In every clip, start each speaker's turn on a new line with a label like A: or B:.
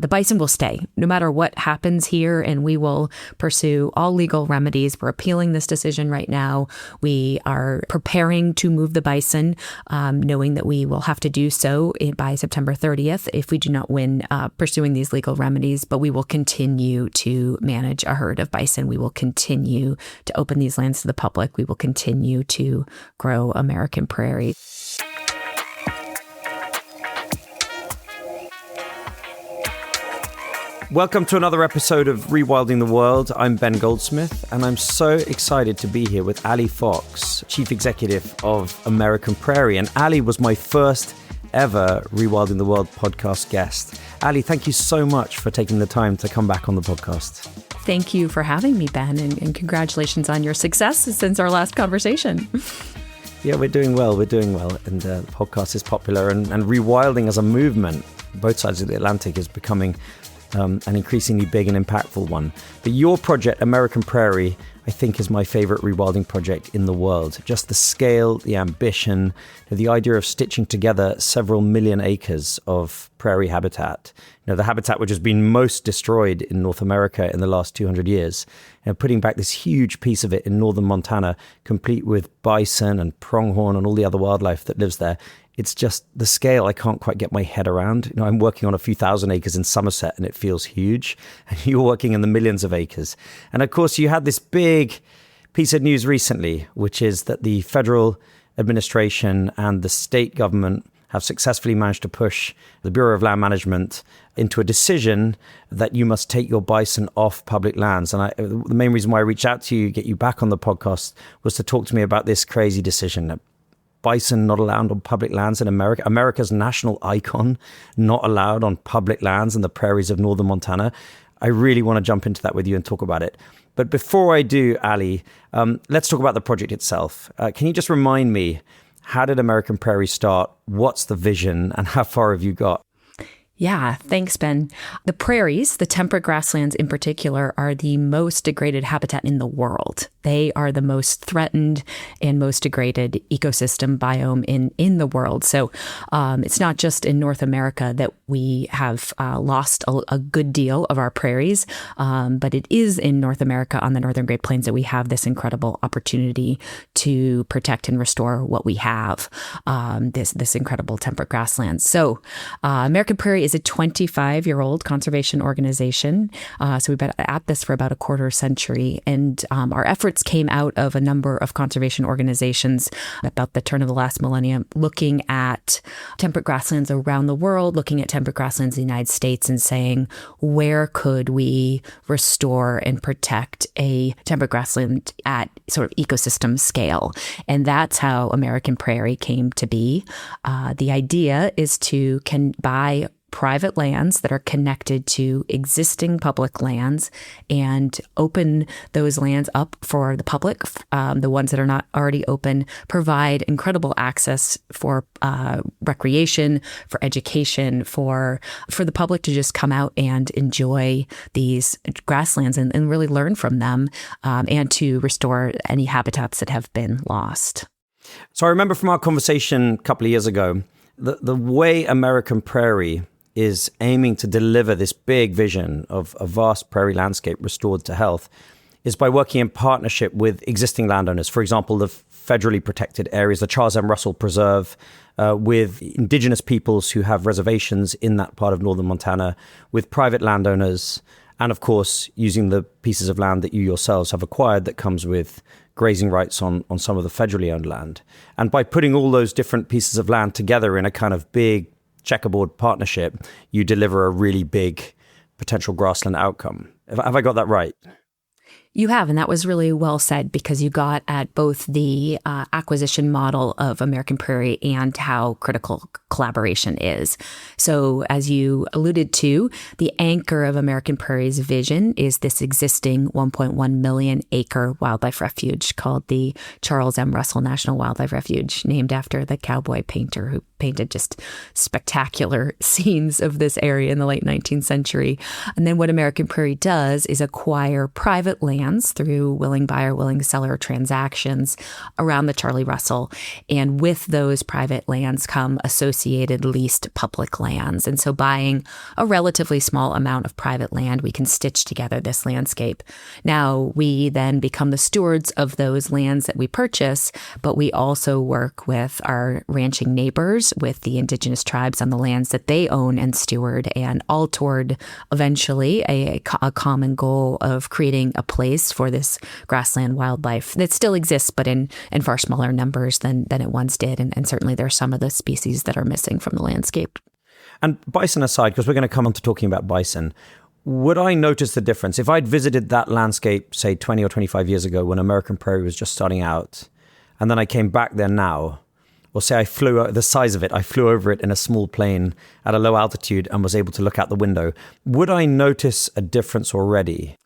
A: the bison will stay no matter what happens here, and we will pursue all legal remedies. We're appealing this decision right now. We are preparing to move the bison, knowing that we will have to do so by September 30th if we do not win pursuing these legal remedies. But we will continue to manage a herd of bison. We will continue to open these lands to the public. We will continue to grow American Prairie.
B: Welcome to another episode of Rewilding the World. I'm Ben Goldsmith, and I'm so excited to be here with Ali Fox, Chief Executive of American Prairie. And Ali was my first ever Rewilding the World podcast guest. Ali, thank you so much for taking the time to come back on the podcast.
A: Thank you for having me, Ben, and congratulations on your success since our last conversation.
B: Yeah, we're doing well. And the podcast is popular, and rewilding as a movement, both sides of the Atlantic, is becoming an increasingly big and impactful one. But your project, American Prairie, I think is my favorite rewilding project in the world. Just the scale, the ambition, the idea of stitching together several million acres of prairie habitat. The habitat which has been most destroyed in North America in the last 200 years. Putting back this huge piece of it in northern Montana, complete with bison and pronghorn and all the other wildlife that lives there. It's just the scale I can't quite get my head around. I'm working on a few thousand acres in Somerset and it feels huge. And you're working in the millions of acres. And of course, you had this big piece of news recently, which is that the federal administration and the state government have successfully managed to push the Bureau of Land Management into a decision that you must take your bison off public lands. And the main reason why I reached out to you, get you back on the podcast, was to talk to me about this crazy decision that bison not allowed on public lands in America. America's national icon, not allowed on public lands in the prairies of northern Montana. I really want to jump into that with you and talk about it. But before I do, Ali, let's talk about the project itself. Can you just remind me, how did American Prairie start? What's the vision and how far have you got?
A: Yeah, thanks, Ben. The prairies, the temperate grasslands in particular, are the most degraded habitat in the world. They are the most threatened and most degraded ecosystem biome in the world. So it's not just in North America that we have lost a good deal of our prairies, but it is in North America on the Northern Great Plains that we have this incredible opportunity to protect and restore what we have, this incredible temperate grasslands. So American Prairie is a 25-year-old conservation organization. So we've been at this for about a quarter century. And our efforts came out of a number of conservation organizations about the turn of the last millennium, looking at temperate grasslands around the world, looking at temperate grasslands in the United States and saying, where could we restore and protect a temperate grassland at sort of ecosystem scale? And that's how American Prairie came to be. The idea is to buy private lands that are connected to existing public lands and open those lands up for the public. The ones that are not already open provide incredible access for recreation, for education, for the public to just come out and enjoy these grasslands and really learn from them, and to restore any habitats that have been lost.
B: So I remember from our conversation a couple of years ago, the way American Prairie is aiming to deliver this big vision of a vast prairie landscape restored to health is by working in partnership with existing landowners. For example, the federally protected areas, the Charles M. Russell Preserve, with indigenous peoples who have reservations in that part of northern Montana, with private landowners, and of course, using the pieces of land that you yourselves have acquired that comes with grazing rights on some of the federally owned land. And by putting all those different pieces of land together in a kind of big checkerboard partnership, you deliver a really big potential grassland outcome. Have I got that right?
A: You have, and that was really well said, because you got at both the acquisition model of American Prairie and how critical collaboration is. So as you alluded to, the anchor of American Prairie's vision is this existing 1.1 million acre wildlife refuge called the Charles M. Russell National Wildlife Refuge, named after the cowboy painter who painted just spectacular scenes of this area in the late 19th century. And then what American Prairie does is acquire private land lands through willing buyer, willing seller transactions around the Charlie Russell. And with those private lands come associated leased public lands. And so buying a relatively small amount of private land, we can stitch together this landscape. Now, we then become the stewards of those lands that we purchase, but we also work with our ranching neighbors, with the indigenous tribes on the lands that they own and steward, and all toward eventually a common goal of creating a place for this grassland wildlife that still exists, but in far smaller numbers than it once did. And certainly there are some of the species that are missing from the landscape.
B: And bison aside, because we're going to come on to talking about bison, would I notice the difference? If I'd visited that landscape, say 20 or 25 years ago when American Prairie was just starting out, and then I came back there now, or say I flew the size of it, I flew over it in a small plane at a low altitude and was able to look out the window, would I notice a difference already?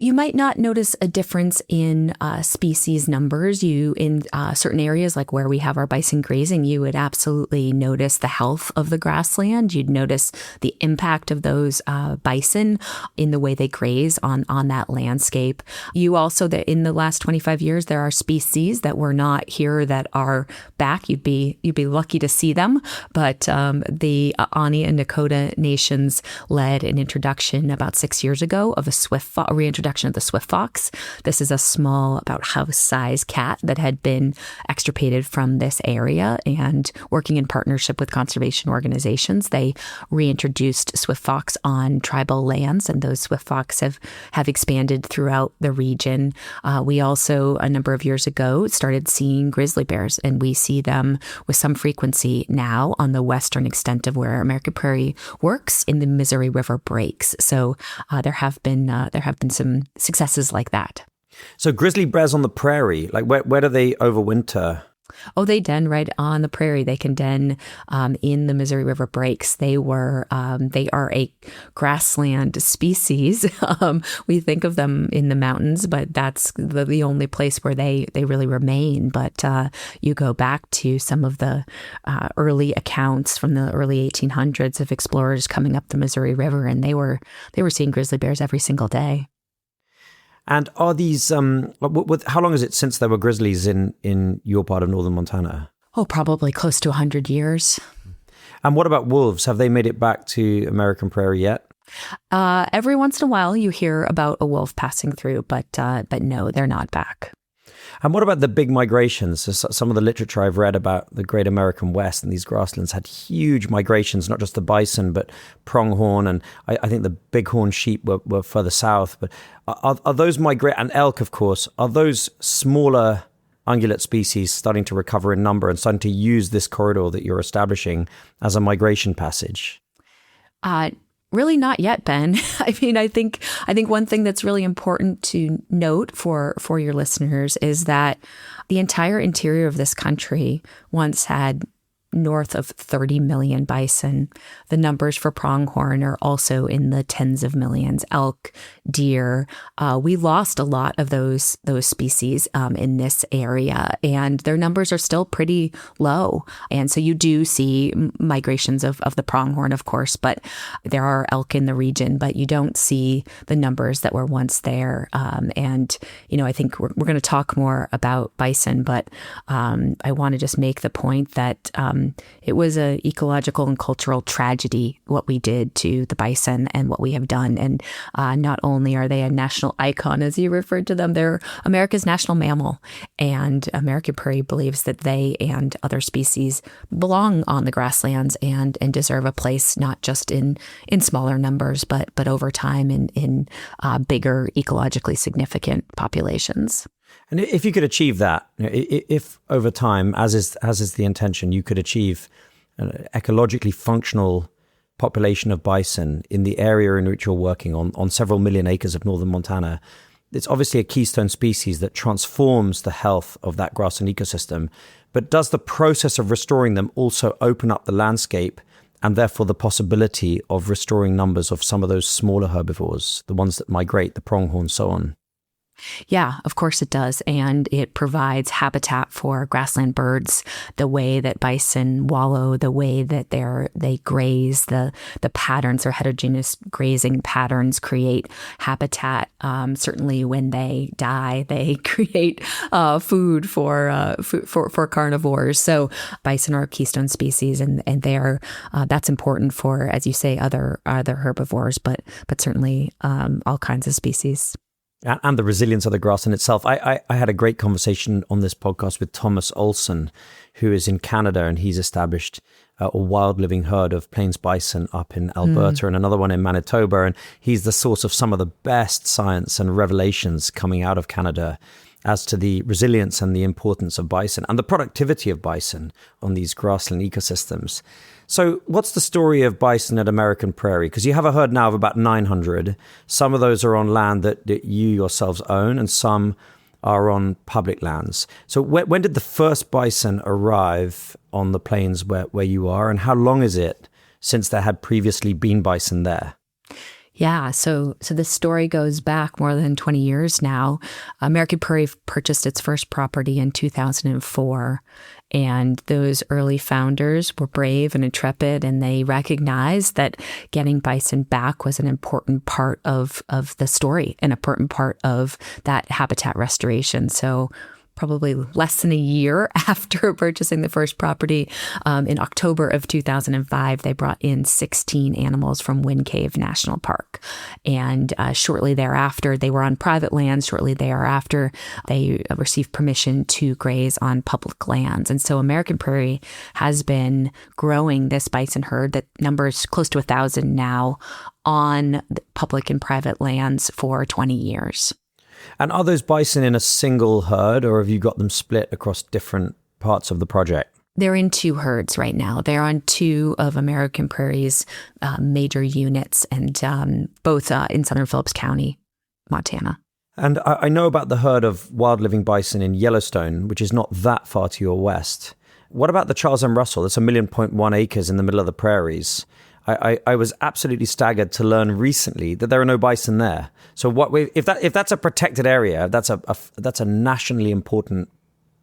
A: You might not notice a difference in species numbers. In certain areas, like where we have our bison grazing, you would absolutely notice the health of the grassland. You'd notice the impact of those bison in the way they graze on that landscape. You also, that in the last 25 years, there are species that were not here that are back. You'd be lucky to see them. But the Ani and Nakota nations led an introduction about 6 years ago of a reintroduction of the swift fox. This is a small, about house-sized cat that had been extirpated from this area, and working in partnership with conservation organizations, they reintroduced swift fox on tribal lands, and those swift fox have expanded throughout the region. We also, a number of years ago, started seeing grizzly bears, and we see them with some frequency now on the western extent of where American Prairie works in the Missouri River breaks. So there have been some successes like that.
B: So grizzly bears on the prairie, like where do they overwinter?
A: Oh, they den right on the prairie. They can den in the Missouri River breaks. They are a grassland species. We think of them in the mountains, but that's the only place where they really remain. But you go back to some of the early accounts from the early 1800s of explorers coming up the Missouri River, and they were seeing grizzly bears every single day.
B: And are these, how long is it since there were grizzlies in your part of northern Montana?
A: Oh, probably close to 100 years.
B: And what about wolves? Have they made it back to American Prairie yet?
A: Every once in a while you hear about a wolf passing through, but no, they're not back.
B: And what about the big migrations? So some of the literature I've read about the Great American West and these grasslands had huge migrations, not just the bison, but pronghorn. And I think the bighorn sheep were further south. But are those and elk, of course, are those smaller ungulate species starting to recover in number and starting to use this corridor that you're establishing as a migration passage?
A: Really not yet, Ben. I mean, I think one thing that's really important to note for your listeners is that the entire interior of this country once had north of 30 million bison. The numbers for pronghorn are also in the tens of millions. Elk, deer. We lost a lot of those species in this area, and their numbers are still pretty low. And so you do see migrations of the pronghorn, of course, but there are elk in the region, but you don't see the numbers that were once there. And, I think we're going to talk more about bison, but I want to just make the point that it was an ecological and cultural tragedy, what we did to the bison and what we have done. And not only are they a national icon, as you referred to them, they're America's national mammal. And American Prairie believes that they and other species belong on the grasslands and deserve a place, not just in smaller numbers, but over time in bigger, ecologically significant populations.
B: And if you could achieve that, if over time, as is the intention, you could achieve an ecologically functional population of bison in the area in which you're working on several million acres of northern Montana, it's obviously a keystone species that transforms the health of that grassland ecosystem. But does the process of restoring them also open up the landscape and therefore the possibility of restoring numbers of some of those smaller herbivores, the ones that migrate, the pronghorn, so on?
A: Yeah, of course it does. And it provides habitat for grassland birds, the way that bison wallow, the way that they graze, the patterns or heterogeneous grazing patterns create habitat. Certainly when they die, they create food for carnivores. So bison are a keystone species, and that's important for, as you say, other herbivores, but certainly all kinds of species.
B: And the resilience of the grassland itself. I had a great conversation on this podcast with Thomas Olson, who is in Canada, and he's established a wild living herd of plains bison up in Alberta and another one in Manitoba. And he's the source of some of the best science and revelations coming out of Canada as to the resilience and the importance of bison and the productivity of bison on these grassland ecosystems. So what's the story of bison at American Prairie? Because you have a herd now of about 900. Some of those are on land that you yourselves own, and some are on public lands. So when did the first bison arrive on the plains where you are, and how long is it since there had previously been bison there?
A: Yeah, so this story goes back more than 20 years now. American Prairie purchased its first property in 2004, and those early founders were brave and intrepid, and they recognized that getting bison back was an important part of the story, an important part of that habitat restoration. So probably less than a year after purchasing the first property, in October of 2005, they brought in 16 animals from Wind Cave National Park. And shortly thereafter, they were on private lands. Shortly thereafter, they received permission to graze on public lands. And so American Prairie has been growing this bison herd that numbers close to 1,000 now on public and private lands for 20 years.
B: And are those bison in a single herd, or have you got them split across different parts of the project?
A: They're in two herds right now. They're on two of American Prairie's major units, and both in southern Phillips County, Montana.
B: And I know about the herd of wild living bison in Yellowstone, which is not that far to your west. What about the Charles M. Russell? It's 1.1 million acres in the middle of the prairies. I was absolutely staggered to learn recently that there are no bison there. So if that's a protected area, that's a nationally important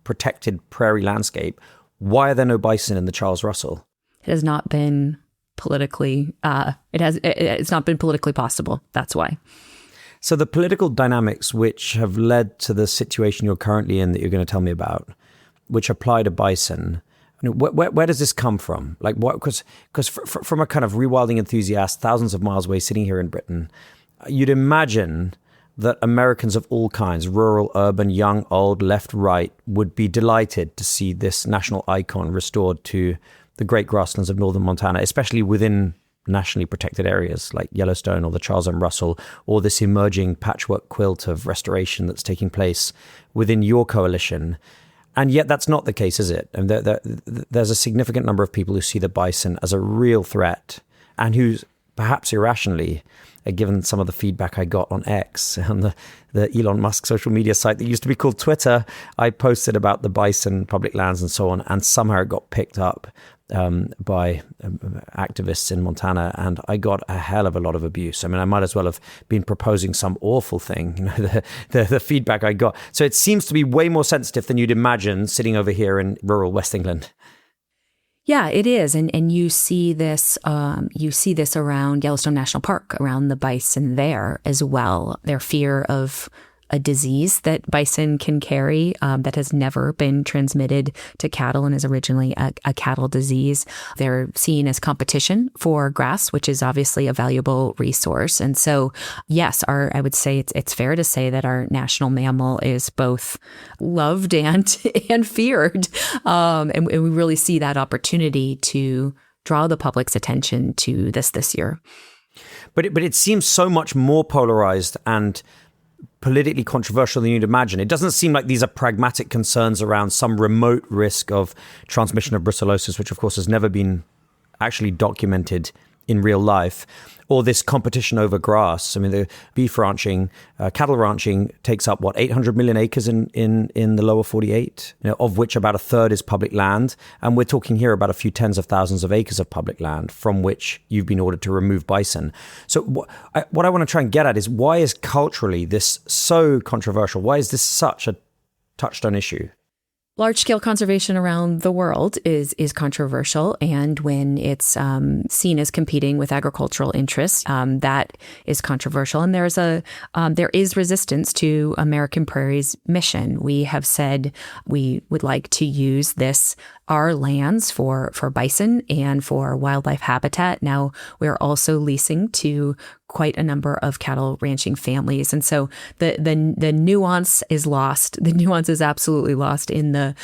B: protected prairie landscape. Why are there no bison in the Charles Russell?
A: It has not been politically. It's not been politically possible. That's why.
B: So the political dynamics which have led to the situation you're currently in that you're going to tell me about, which apply to bison. Where does this come from? Like what? Because from a kind of rewilding enthusiast, thousands of miles away, sitting here in Britain, you'd imagine that Americans of all kinds, rural, urban, young, old, left, right, would be delighted to see this national icon restored to the great grasslands of northern Montana, especially within nationally protected areas like Yellowstone or the Charles M. Russell, or this emerging patchwork quilt of restoration that's taking place within your coalition. And yet that's not the case, is it? And there's a significant number of people who see the bison as a real threat, and who perhaps irrationally, given some of the feedback I got on X, on the Elon Musk social media site that used to be called Twitter, I posted about the bison, public lands and so on, and somehow it got picked up by activists in Montana, and I got a hell of a lot of abuse. I mean, I might as well have been proposing some awful thing, the feedback I got. So it seems to be way more sensitive than you'd imagine sitting over here in rural West England.
A: Yeah, it is. And you see this around Yellowstone National Park, around the bison there as well. Their fear of a disease that bison can carry that has never been transmitted to cattle and is originally a cattle disease. They're seen as competition for grass, which is obviously a valuable resource. And so, yes, I would say it's fair to say that our national mammal is both loved and feared. And we really see that opportunity to draw the public's attention to this year.
B: But it seems so much more polarized and politically controversial than you'd imagine. It doesn't seem like these are pragmatic concerns around some remote risk of transmission of brucellosis, which of course has never been actually documented in real life, or this competition over grass. I mean, the beef ranching, cattle ranching takes up, 800 million acres in the lower 48, of which about a third is public land. And we're talking here about a few tens of thousands of acres of public land from which you've been ordered to remove bison. So what I want to try and get at is, why is culturally this so controversial? Why is this such a touchstone issue?
A: Large-scale conservation around the world is controversial, and when it's seen as competing with agricultural interests, that is controversial. And there is resistance to American Prairie's mission. We have said we would like to use our lands for bison and for wildlife habitat. Now, we're also leasing to quite a number of cattle ranching families. And so the nuance is lost. The nuance is absolutely lost in the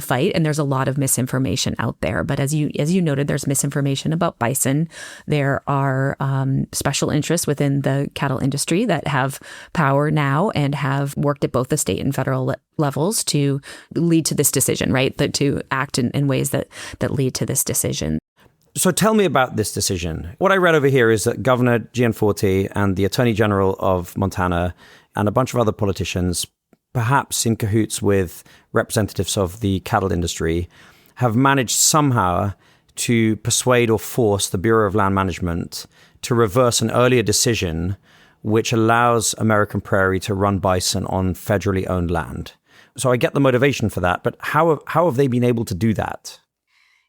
A: fight. And there's a lot of misinformation out there. But as you noted, there's misinformation about bison. There are special interests within the cattle industry that have power now and have worked at both the state and federal levels to lead to this decision, right? To act in ways that lead to this decision.
B: So tell me about this decision. What I read over here is that Governor Gianforte and the Attorney General of Montana and a bunch of other politicians, perhaps in cahoots with representatives of the cattle industry, have managed somehow to persuade or force the Bureau of Land Management to reverse an earlier decision which allows American Prairie to run bison on federally owned land. So I get the motivation for that, but how have they been able to do that?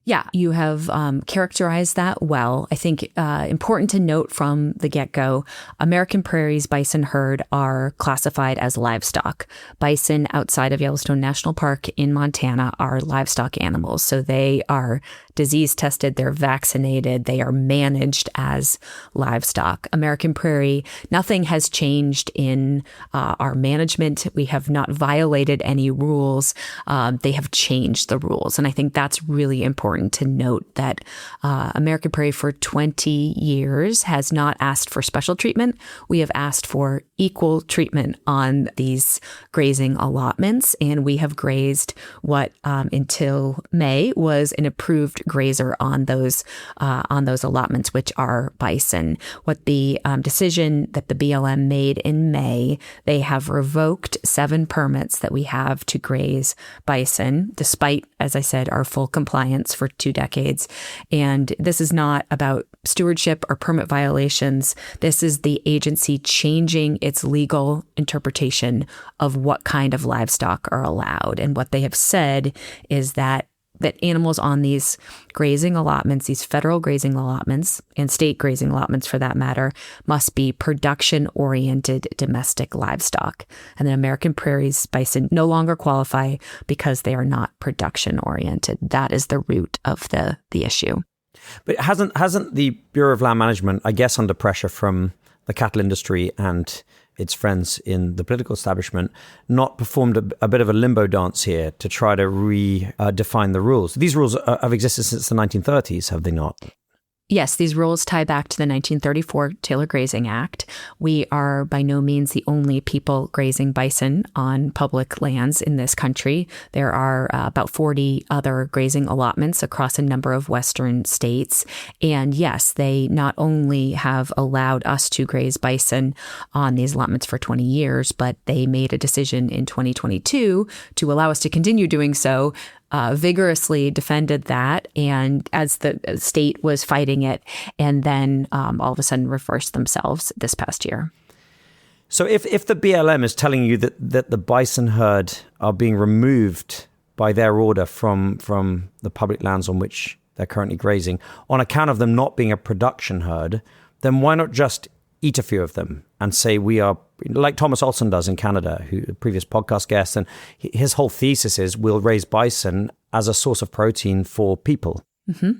A: Yeah, you have characterized that well. I think important to note from the get-go, American Prairie's bison herd are classified as livestock. Bison outside of Yellowstone National Park in Montana are livestock animals. So they are disease tested, they're vaccinated, they are managed as livestock. American Prairie, nothing has changed in our management. We have not violated any rules. They have changed the rules. And I think that's really important to note, that American Prairie for 20 years has not asked for special treatment. We have asked for equal treatment on these grazing allotments, and we have grazed what until May was an approved grazer on those allotments, which are bison. What the decision that the BLM made in May, they have revoked 7 permits that we have to graze bison, despite, as I said, our full compliance for 2 decades. And this is not about stewardship or permit violations. This is the agency changing its legal interpretation of what kind of livestock are allowed. And what they have said is that animals on these grazing allotments, these federal grazing allotments and state grazing allotments for that matter, must be production-oriented domestic livestock. And then American Prairie's bison no longer qualify because they are not production-oriented. That is the root of the issue.
B: But hasn't the Bureau of Land Management, I guess under pressure from the cattle industry and its friends in the political establishment, not performed a bit of a limbo dance here to try to redefine the rules? These rules have existed since the 1930s, have they not?
A: Yes, these rules tie back to the 1934 Taylor Grazing Act. We are by no means the only people grazing bison on public lands in this country. There are about 40 other grazing allotments across a number of western states. And yes, they not only have allowed us to graze bison on these allotments for 20 years, but they made a decision in 2022 to allow us to continue doing so, vigorously defended that, and as the state was fighting it, and then all of a sudden reversed themselves this past year.
B: So if the BLM is telling you that the bison herd are being removed by their order from the public lands on which they're currently grazing on account of them not being a production herd, then why not just eat a few of them and say we are, like Thomas Olson does in Canada, who a previous podcast guest, and his whole thesis is we'll raise bison as a source of protein for people.
A: Mm-hmm.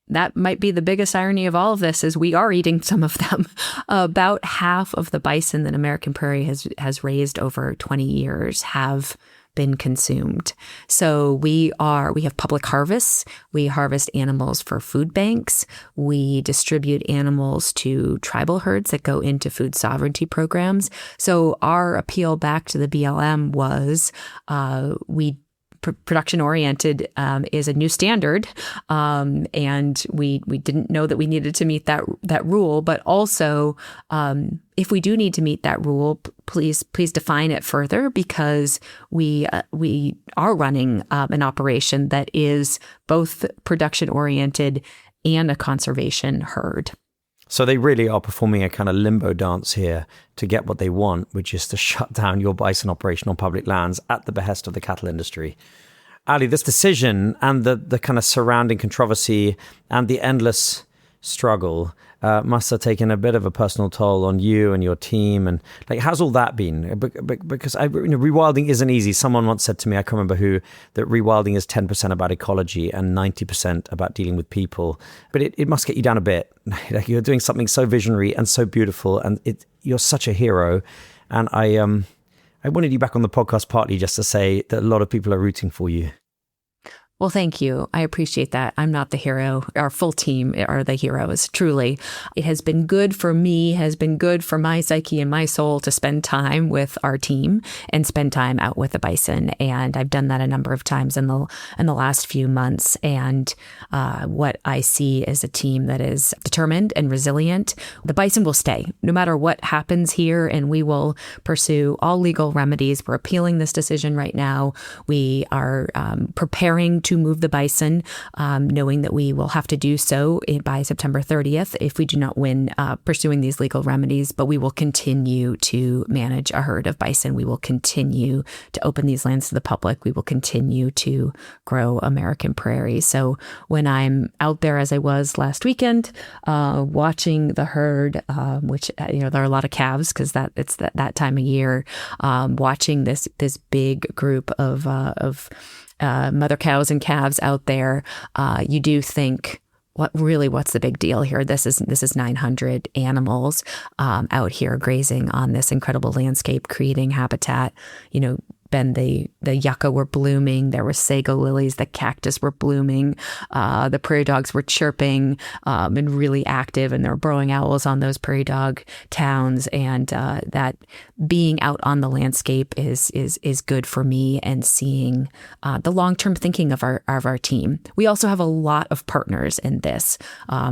A: That might be the biggest irony of all of this, is we are eating some of them. About half of the bison that American Prairie has raised over 20 years have been consumed. So we have public harvests. We harvest animals for food banks. We distribute animals to tribal herds that go into food sovereignty programs. So our appeal back to the BLM was we production-oriented is a new standard, and we didn't know that we needed to meet that rule. But also, if we do need to meet that rule, please define it further, because we are running an operation that is both production-oriented and a conservation herd.
B: So they really are performing a kind of limbo dance here to get what they want, which is to shut down your bison operation on public lands at the behest of the cattle industry. Ali, this decision and the kind of surrounding controversy and the endless struggle must have taken a bit of a personal toll on you and your team. And like, how's all that been? Because rewilding isn't easy. Someone once said to me, I can't remember who, that rewilding is 10% about ecology and 90% about dealing with people. But it must get you down a bit. Like, you're doing something so visionary and so beautiful, and you're such a hero. And I wanted you back on the podcast partly just to say that a lot of people are rooting for you.
A: Well, thank you. I appreciate that. I'm not the hero. Our full team are the heroes, truly. It has been good for me, has been good for my psyche and my soul to spend time with our team and spend time out with the bison. And I've done that a number of times in the last few months. And what I see is a team that is determined and resilient. The bison will stay no matter what happens here, and we will pursue all legal remedies. We're appealing this decision right now. We are preparing to move the bison, knowing that we will have to do so by September 30th if we do not win pursuing these legal remedies. But we will continue to manage a herd of bison. We will continue to open these lands to the public. We will continue to grow American Prairie. So when I'm out there, as I was last weekend, watching the herd, which there are a lot of calves because it's that time of year, watching this big group of mother cows and calves out there, you do think, what's the big deal here? This is 900 animals out here grazing on this incredible landscape, creating habitat. Ben, the yucca were blooming. There were sago lilies. The cactus were blooming. The prairie dogs were chirping and really active, and there were burrowing owls on those prairie dog towns. And that being out on the landscape is good for me, and seeing the long-term thinking of our team. We also have a lot of partners in this.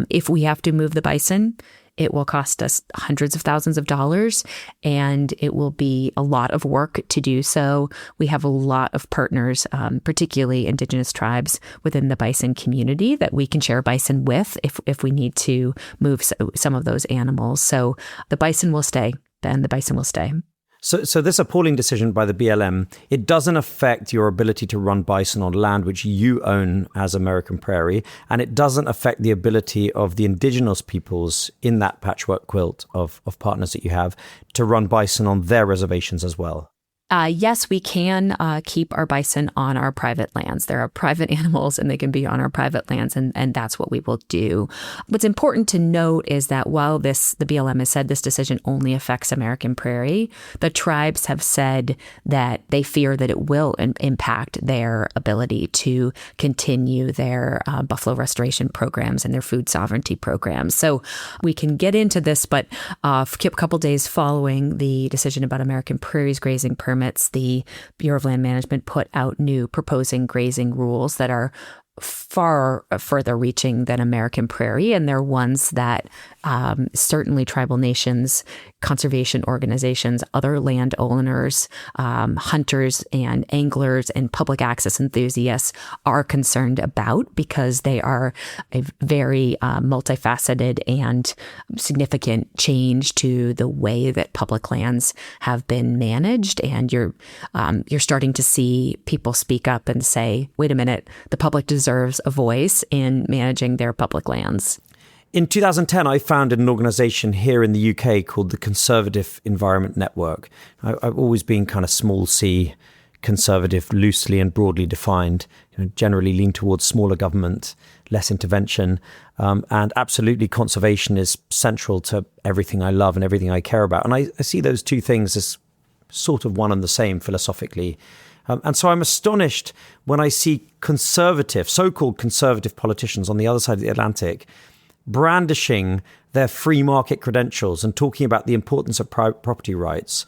A: If we have to move the bison, it will cost us hundreds of thousands of dollars, and it will be a lot of work to do so. We have a lot of partners, particularly indigenous tribes within the bison community, that we can share bison with if we need to move some of those animals. So the bison will stay, Ben, the bison will stay.
B: So this appalling decision by the BLM, it doesn't affect your ability to run bison on land which you own as American Prairie, and it doesn't affect the ability of the indigenous peoples in that patchwork quilt of partners that you have to run bison on their reservations as well.
A: Yes, we can keep our bison on our private lands. There are private animals and they can be on our private lands, and that's what we will do. What's important to note is that while the BLM has said this decision only affects American Prairie, the tribes have said that they fear that it will impact their ability to continue their buffalo restoration programs and their food sovereignty programs. So we can get into this, but a couple days following the decision about American Prairie's grazing permits, the Bureau of Land Management put out new proposing grazing rules that are far further reaching than American Prairie, and they're ones that certainly tribal nations, conservation organizations, other landowners, hunters and anglers and public access enthusiasts are concerned about, because they are a very multifaceted and significant change to the way that public lands have been managed. And you're starting to see people speak up and say, wait a minute, the public deserves a voice in managing their public lands.
B: In 2010, I founded an organization here in the UK called the Conservative Environment Network. I've always been kind of small c conservative, loosely and broadly defined, generally lean towards smaller government, less intervention. And absolutely, conservation is central to everything I love and everything I care about. And I see those two things as sort of one and the same philosophically. And so I'm astonished when I see so-called conservative politicians on the other side of the Atlantic brandishing their free market credentials and talking about the importance of private property rights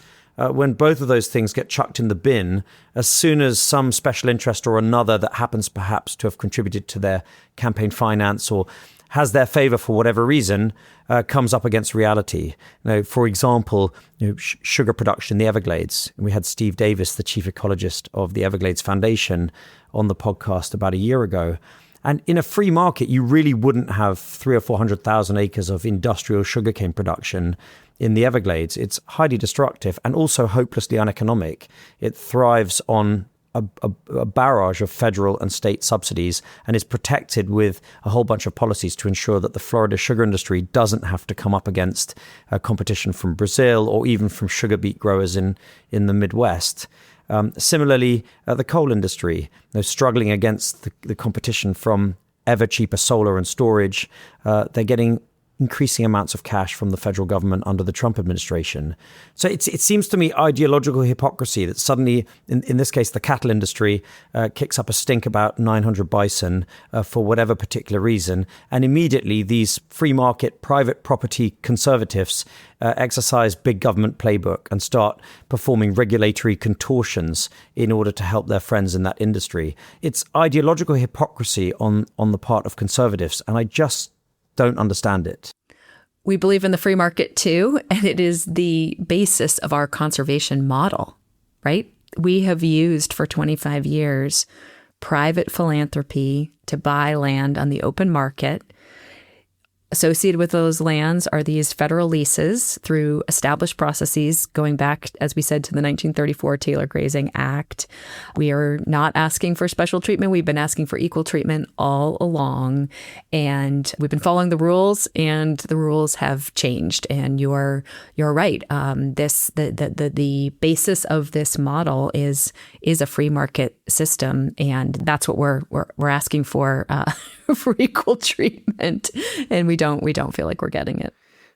B: when both of those things get chucked in the bin, as soon as some special interest or another that happens perhaps to have contributed to their campaign finance or has their favor for whatever reason, comes up against reality. For example, sugar production in the Everglades. We had Steve Davis, the chief ecologist of the Everglades Foundation, on the podcast about a year ago. And in a free market, you really wouldn't have 300,000 or 400,000 acres of industrial sugarcane production in the Everglades. It's highly destructive and also hopelessly uneconomic. It thrives on a barrage of federal and state subsidies and is protected with a whole bunch of policies to ensure that the Florida sugar industry doesn't have to come up against competition from Brazil or even from sugar beet growers in the Midwest. Similarly, the coal industry, struggling against the competition from ever cheaper solar and storage. They're getting increasing amounts of cash from the federal government under the Trump administration. So it seems to me ideological hypocrisy that suddenly, in this case, the cattle industry kicks up a stink about 900 bison for whatever particular reason. And immediately these free market private property conservatives exercise big government playbook and start performing regulatory contortions in order to help their friends in that industry. It's ideological hypocrisy on the part of conservatives, and I just don't understand it.
A: We believe in the free market too, and it is the basis of our conservation model, right? We have used for 25 years private philanthropy to buy land on the open market. Associated with those lands are these federal leases through established processes going back, as we said, to the 1934 Taylor Grazing Act. We are not asking for special treatment. We've been asking for equal treatment all along. And we've been following the rules, and the rules have changed. And you're right. The basis of this model is a free market system, and that's what we're asking for for equal treatment. And we don't feel like we're getting it.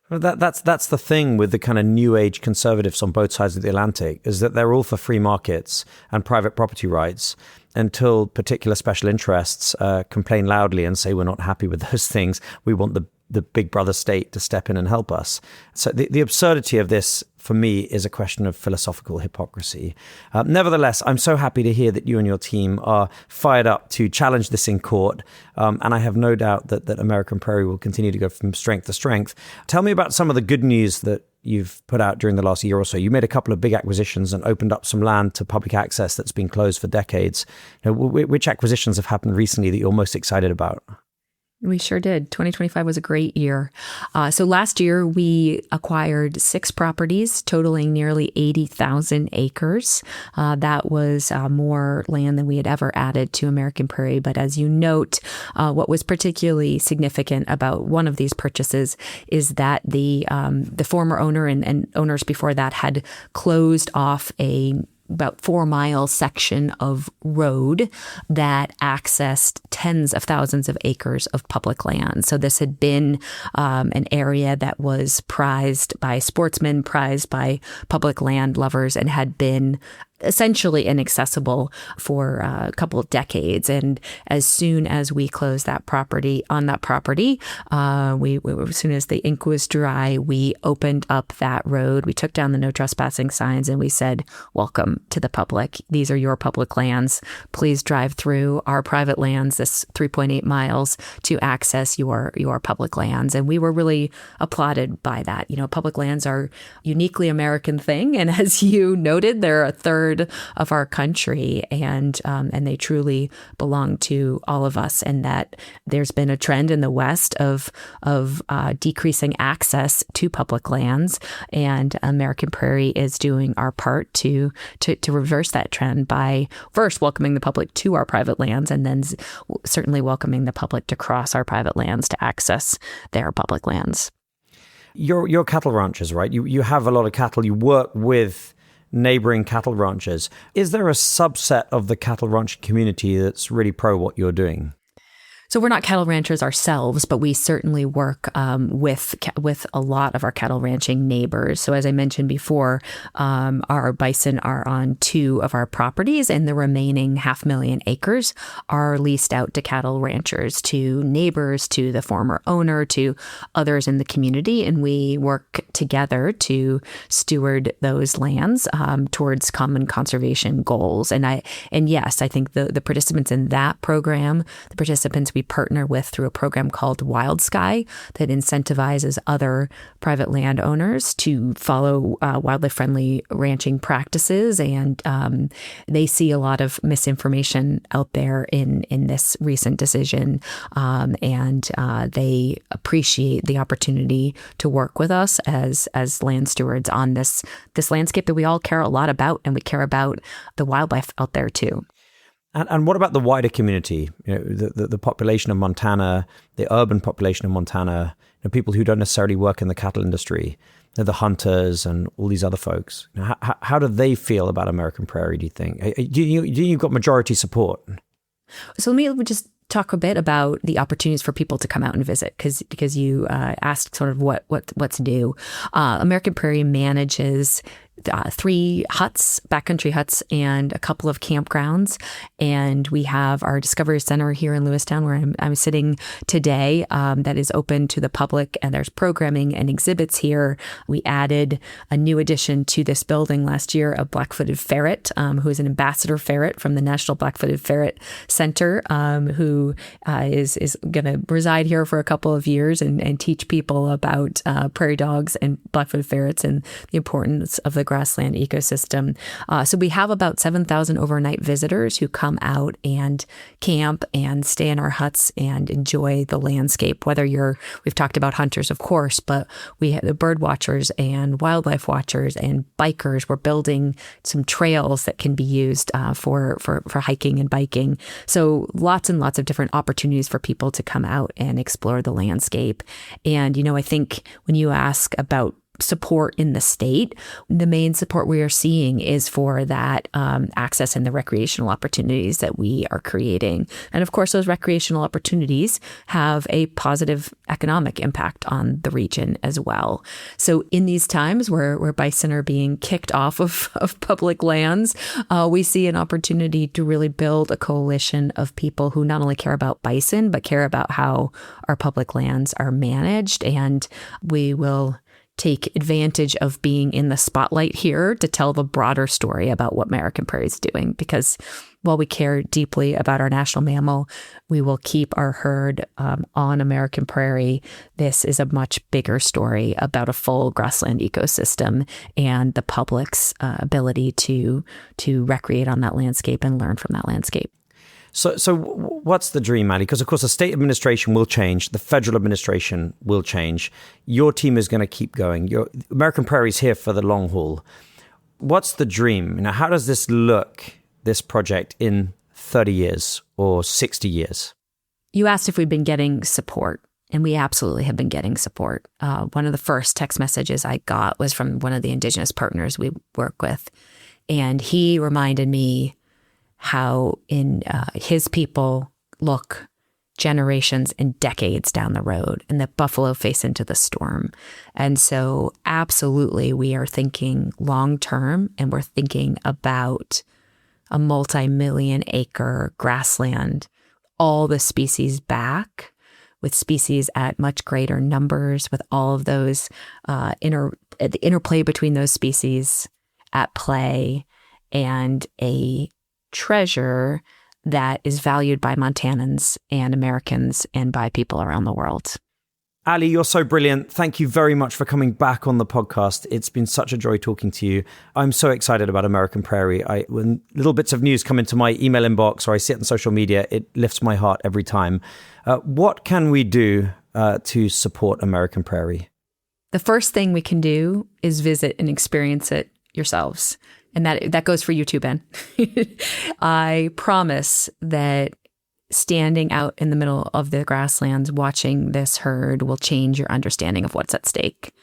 B: Well, that's the thing with the kind of new age conservatives on both sides of the Atlantic, is that they're all for free markets and private property rights until particular special interests complain loudly and say we're not happy with those things. We want the big brother state to step in and help us. So the absurdity of this, for me, is a question of philosophical hypocrisy. Nevertheless, I'm so happy to hear that you and your team are fired up to challenge this in court. And I have no doubt that American Prairie will continue to go from strength to strength. Tell me about some of the good news that you've put out during the last year or so. You made a couple of big acquisitions and opened up some land to public access that's been closed for decades. Which acquisitions have happened recently that you're most excited about?
A: We sure did. 2025 was a great year. So last year, we acquired 6 properties totaling nearly 80,000 acres. That was more land than we had ever added to American Prairie. But as you note, what was particularly significant about one of these purchases is that the former owner and owners before that had closed off about 4-mile section of road that accessed tens of thousands of acres of public land. So this had been an area that was prized by sportsmen, prized by public land lovers, and had been essentially inaccessible for a couple of decades. And as soon as we closed as soon as the ink was dry, we opened up that road. We took down the no trespassing signs and we said, welcome to the public. These are your public lands. Please drive through our private lands, this 3.8 miles, to access your public lands. And we were really applauded by that. Public lands are a uniquely American thing. And as you noted, they're a third of our country, and they truly belong to all of us. And that there's been a trend in the West of decreasing access to public lands, and American Prairie is doing our part to reverse that trend by first welcoming the public to our private lands, and then certainly welcoming the public to cross our private lands to access their public lands.
B: You're cattle ranchers, right? You have a lot of cattle. You work with neighboring cattle ranchers. Is there a subset of the cattle ranching community that's really pro what you're doing?
A: So we're not cattle ranchers ourselves, but we certainly work with a lot of our cattle ranching neighbors. So as I mentioned before, our bison are on 2 of our properties, and the remaining 500,000 acres are leased out to cattle ranchers, to neighbors, to the former owner, to others in the community. And we work together to steward those lands towards common conservation goals. And yes, I think the participants in that program, the participants we partner with through a program called Wild Sky that incentivizes other private landowners to follow wildlife-friendly ranching practices. And they see a lot of misinformation out there in this recent decision. And they appreciate the opportunity to work with us as land stewards on this landscape that we all care a lot about, and we care about the wildlife out there too.
B: And what about the wider community? The population of Montana, the urban population of Montana, people who don't necessarily work in the cattle industry, the hunters and all these other folks. How do they feel about American Prairie, do you think? Do you've got majority support?
A: So let me just talk a bit about the opportunities for people to come out and visit, because you asked sort of what's new. American Prairie manages 3 huts, backcountry huts, and a couple of campgrounds. And we have our Discovery Center here in Lewistown, where I'm sitting today, that is open to the public, and there's programming and exhibits here. We added a new addition to this building last year, a black-footed ferret, who is an ambassador ferret from the National Black-Footed Ferret Center, who is going to reside here for a couple of years and teach people about prairie dogs and black-footed ferrets and the importance of the grassland ecosystem. So we have about 7,000 overnight visitors who come out and camp and stay in our huts and enjoy the landscape. We've talked about hunters, of course, but we have the bird watchers and wildlife watchers and bikers. We're building some trails that can be used for hiking and biking. So lots and lots of different opportunities for people to come out and explore the landscape. And, I think when you ask about support in the state, the main support we are seeing is for that access and the recreational opportunities that we are creating. And of course, those recreational opportunities have a positive economic impact on the region as well. So in these times where bison are being kicked off of public lands, we see an opportunity to really build a coalition of people who not only care about bison, but care about how our public lands are managed. And we will take advantage of being in the spotlight here to tell the broader story about what American Prairie is doing. Because while we care deeply about our national mammal, we will keep our herd on American Prairie. This is a much bigger story about a full grassland ecosystem and the public's ability to recreate on that landscape and learn from that landscape.
B: So what's the dream, Ali? Because, of course, the state administration will change. The federal administration will change. Your team is going to keep going. American Prairie is here for the long haul. What's the dream? How does this look, this project, in 30 years or 60 years?
A: You asked if we've been getting support, and we absolutely have been getting support. One of the first text messages I got was from one of the Indigenous partners we work with, and he reminded me how his people look generations and decades down the road, and that buffalo face into the storm. And so absolutely, we are thinking long term, and we're thinking about a multi-million acre grassland, all the species back, with species at much greater numbers, with all of those the interplay between those species at play, and a treasure that is valued by Montanans and Americans and by people around the world.
B: Ali, you're so brilliant. Thank you very much for coming back on the podcast. It's been such a joy talking to you. I'm so excited about American Prairie. When little bits of news come into my email inbox or I see it on social media, it lifts my heart every time. What can we do to support American Prairie?
A: The first thing we can do is visit and experience it yourselves. And that goes for you too, Ben. I promise that standing out in the middle of the grasslands, watching this herd will change your understanding of what's at stake.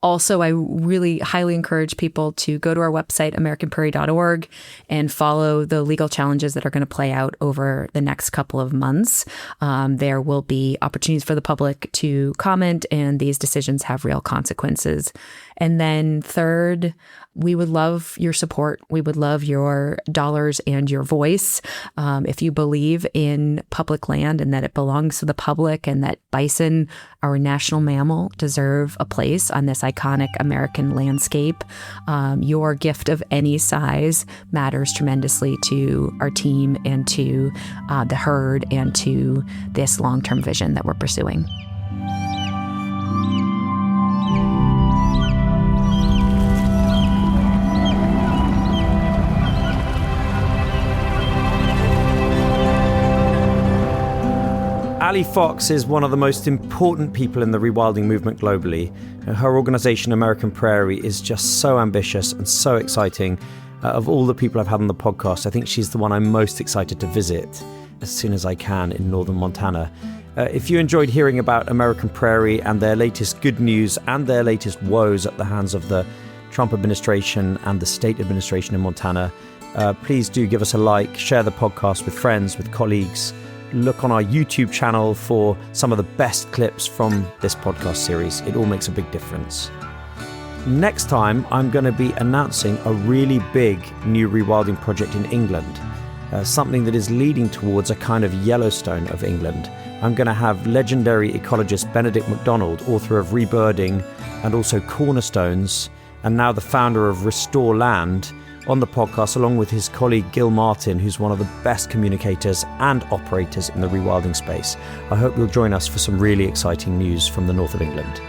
A: Also, I really highly encourage people to go to our website, americanprairie.org, and follow the legal challenges that are going to play out over the next couple of months. There will be opportunities for the public to comment, and these decisions have real consequences. And then third, we would love your support. We would love your dollars and your voice. If you believe in public land and that it belongs to the public and that bison, our national mammal, deserve a place on this iconic American landscape, your gift of any size matters tremendously to our team and to the herd and to this long-term vision that we're pursuing.
B: Ali Fox is one of the most important people in the rewilding movement globally. Her organization, American Prairie, is just so ambitious and so exciting. Of all the people I've had on the podcast, I think she's the one I'm most excited to visit as soon as I can in northern Montana. If you enjoyed hearing about American Prairie and their latest good news and their latest woes at the hands of the Trump administration and the state administration in Montana, please do give us a like, share the podcast with friends, with colleagues. Look on our YouTube channel for some of the best clips from this podcast series. It all makes a big difference. Next time, I'm going to be announcing a really big new rewilding project in England, something that is leading towards a kind of Yellowstone of England. I'm going to have legendary ecologist Benedict MacDonald, author of Rewilding and also Cornerstones, and now the founder of Restore Land, on the podcast, along with his colleague Gil Martin, who's one of the best communicators and operators in the rewilding space. I hope you'll join us for some really exciting news from the north of England.